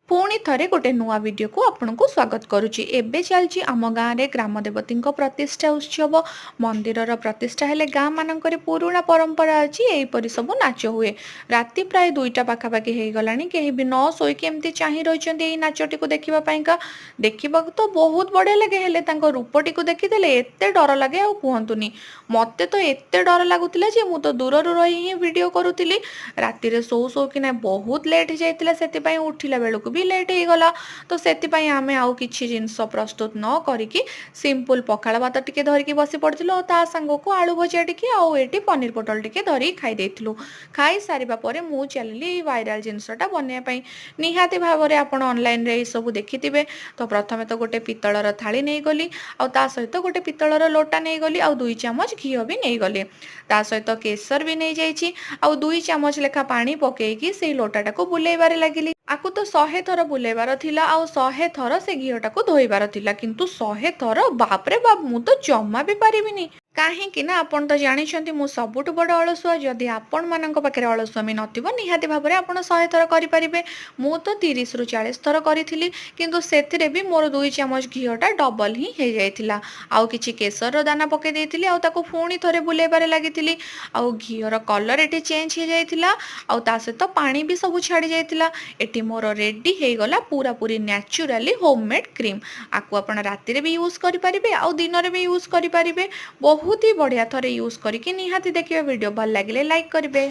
पुणी थरे गोटे नुआ वीडियो को आपन को स्वागत करुच्ची। एबे चलची आम गाँव में ग्राम देवती प्रतिष्ठा उत्सव मंदिर प्रतिष्ठा हेले गाँ मानक पुराणा परंपरा अच्छी यहीपरी सब नाच हुए। राति प्राय 2टा पाखापाखि हो गलानी कहीं भी न शोक एमती चाह रही नाचटी को देखा देखा तो बहुत बढ़िया लगे हेले रूपटी को देखीदे एत डर लगे आ कहतुनी मत तो एत डर लगुला जे मु तो दूर रही ही वीडियो करुली। राति शो शो कि बहुत लेट हो जाता उठिला बेलू भी लेट हो गला तो से आम आउ किसी जिनस प्रस्तुत न करिकी सिंपल पखाड़ भात टिके धरिकी बसी पड़िलु ता सांग को आलू भजा टिके आउ एटी पनीर पोटल टिके धरी खाई देइथिलु। खाई सारिबा परे मु चलिली वायरल जिनसटा बनवाई निहाती भाव में आप ऑनलाइन रे सब देखिथिबे। तो प्रथमे तो गोटे पितलर थाली नहीं गली आ ता सहित गोटे पितलर लोटा नहीं गली आ 2 चामच घी भी नहीं गली ता सहित केसर भी नहीं जाइछि आ 2 चामच लेखा पानी पकेकी से लोटाटा को बुलेबारे लगिली। आकु तो 100 थर बुलेबार थिला आ 100 थर से घीटा को धोइबार थिला किंतु 100 थर बाप रे बाप मु तो जम्मा भी पारिबिनी कहीं ना आपन तो जानी मु सबुठ बड़ अलसुआ। जदि आपण मानक पाखे अलसुआमी नथिबो निहाती भाव में आपन 100 थर करें मु तो 30 रु 40 थर करी किंतु सेथिरे भी मोर 2 चामच घीटा डबल ही हो जाइथिला। आउ किछि केसर दाना पके देइथिली आउ ताको पुणी थरे बुलेबारे लागिथिली आउ घीर कलर एटी चेंज हो जाइथिला आउ ता सहित पानी भी सब छाड़ी जाइथिला। एटी मोर रेडी हो गला पूरा पूरी नेचुराली होममेड क्रीम। आकु आपण राति रे भी यूज करि परिबे आउ दिन रे भी यूज करि परिबे। बहुत ही बढ़िया थरे यूज करिके निहाती देखिए वीडियो भल लागिले लाइक करिवे।